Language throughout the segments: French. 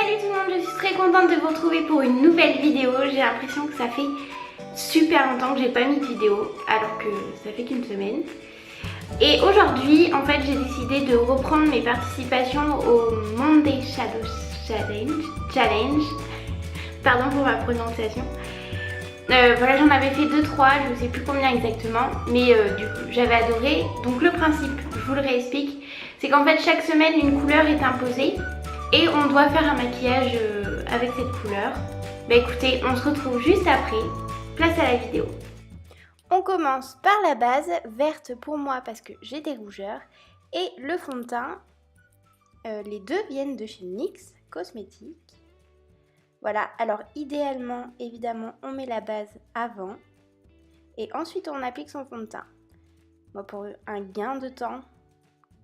Salut tout le monde, je suis très contente de vous retrouver pour une nouvelle vidéo. J'ai l'impression que ça fait super longtemps que j'ai pas mis de vidéo, alors que ça fait qu'une semaine. Et aujourd'hui, en fait, j'ai décidé de reprendre mes participations au Monday Shadow Challenge. Pardon pour ma prononciation. Voilà, j'en avais fait 2-3, je ne sais plus combien exactement, mais du coup j'avais adoré. Donc le principe, je vous le réexplique, c'est qu'en fait chaque semaine une couleur est imposée et on doit faire un maquillage avec cette couleur. Bah écoutez, on se retrouve juste après, place à la vidéo. On commence par la base, verte pour moi parce que j'ai des rougeurs, et le fond de teint, les deux viennent de chez NYX Cosmetics. Voilà, alors idéalement, évidemment, on met la base avant et ensuite on applique son fond de teint. Moi, pour un gain de temps,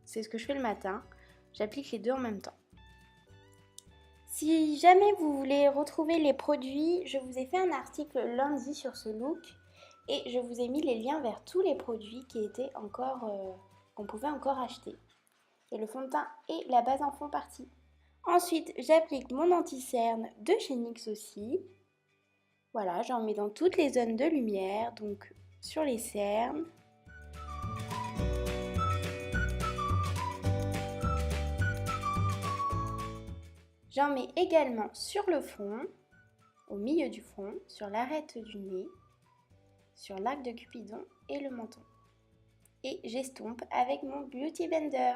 c'est ce que je fais le matin, j'applique les deux en même temps. Si jamais vous voulez retrouver les produits, je vous ai fait un article lundi sur ce look et je vous ai mis les liens vers tous les produits qui étaient encore, qu'on pouvait encore acheter. Et le fond de teint et la base en font partie. Ensuite, j'applique mon anti-cerne de chez NYX aussi. Voilà, j'en mets dans toutes les zones de lumière, donc sur les cernes. J'en mets également sur le front, au milieu du front, sur l'arête du nez, sur l'arc de Cupidon et le menton. Et j'estompe avec mon Beauty Blender.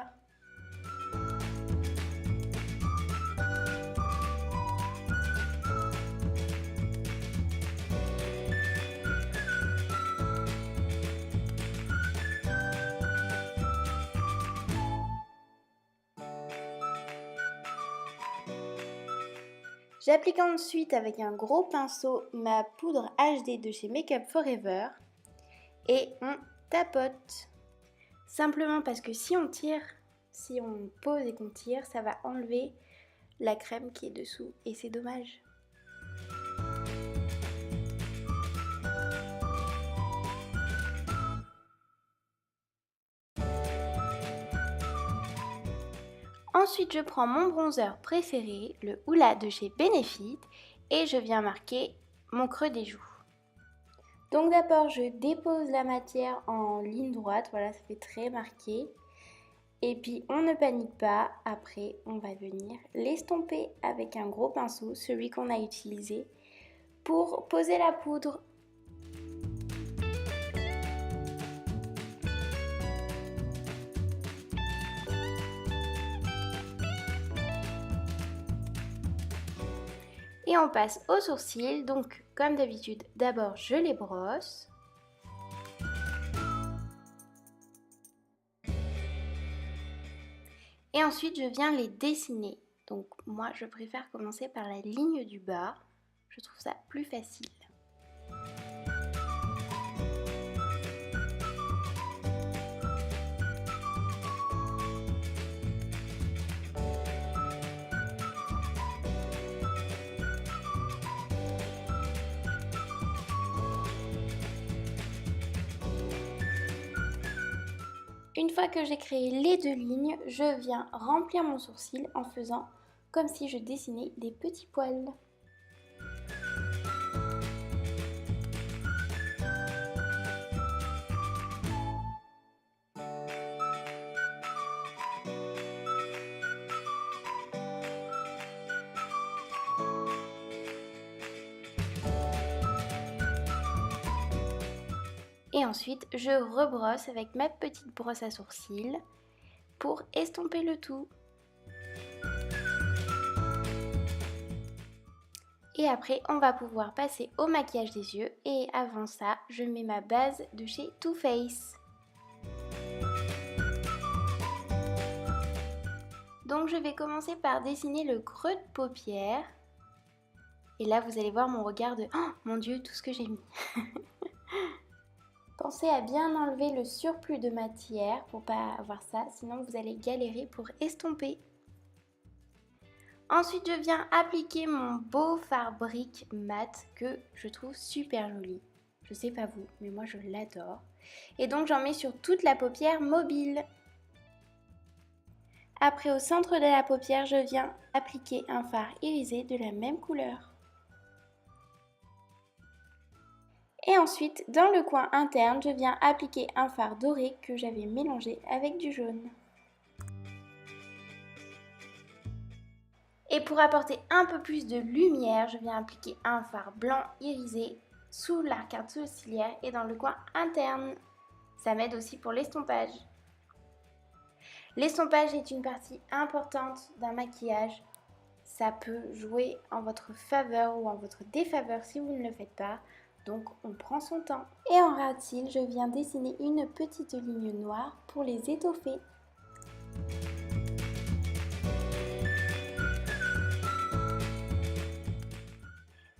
J'applique ensuite avec un gros pinceau ma poudre HD de chez Make Up Forever et on tapote. Simplement parce que si on tire, si on pose et qu'on tire, ça va enlever la crème qui est dessous et c'est dommage. Ensuite, je prends mon bronzer préféré, le Hoola de chez Benefit, et je viens marquer mon creux des joues. Donc d'abord, je dépose la matière en ligne droite, voilà, ça fait très marqué. Et puis, on ne panique pas, après, on va venir l'estomper avec un gros pinceau, celui qu'on a utilisé, pour poser la poudre. Et on passe aux sourcils, donc comme d'habitude, d'abord je les brosse. Et ensuite je viens les dessiner. Donc moi je préfère commencer par la ligne du bas, je trouve ça plus facile. Une fois que j'ai créé les deux lignes, je viens remplir mon sourcil en faisant comme si je dessinais des petits poils. Et ensuite, je rebrosse avec ma petite brosse à sourcils pour estomper le tout. Et après, on va pouvoir passer au maquillage des yeux. Et avant ça, je mets ma base de chez Too Faced. Donc je vais commencer par dessiner le creux de paupière. Et là, vous allez voir mon regard de « Oh mon Dieu, tout ce que j'ai mis !» Pensez à bien enlever le surplus de matière pour pas avoir ça, sinon vous allez galérer pour estomper. Ensuite, je viens appliquer mon beau fard brique mat que je trouve super joli. Je sais pas vous, mais moi je l'adore. Et donc j'en mets sur toute la paupière mobile. Après, au centre de la paupière, je viens appliquer un fard irisé de la même couleur. Et ensuite, dans le coin interne, je viens appliquer un fard doré que j'avais mélangé avec du jaune. Et pour apporter un peu plus de lumière, je viens appliquer un fard blanc irisé sous l'arcade sourcilière et dans le coin interne. Ça m'aide aussi pour l'estompage. L'estompage est une partie importante d'un maquillage. Ça peut jouer en votre faveur ou en votre défaveur si vous ne le faites pas. Donc on prend son temps. Et en ras de cils, je viens dessiner une petite ligne noire pour les étoffer.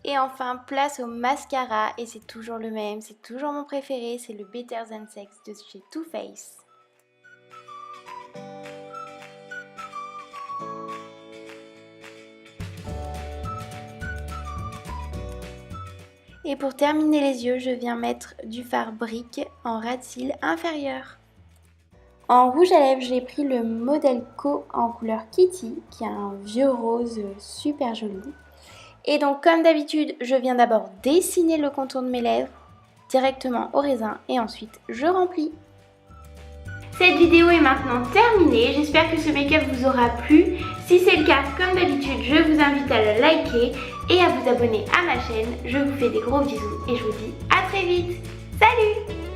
Et enfin, place au mascara, et c'est toujours le même, c'est toujours mon préféré, c'est le Better Than Sex de chez Too Faced. Et pour terminer les yeux, je viens mettre du fard brique en ras de cils inférieur. En rouge à lèvres, j'ai pris le modèle Co en couleur Kitty, qui a un vieux rose super joli. Et donc comme d'habitude, je viens d'abord dessiner le contour de mes lèvres directement au raisin et ensuite je remplis. Cette vidéo est maintenant terminée, j'espère que ce make-up vous aura plu. Si c'est le cas, comme d'habitude, je vous invite à le liker et à vous abonner à ma chaîne. Je vous fais des gros bisous et je vous dis à très vite. Salut!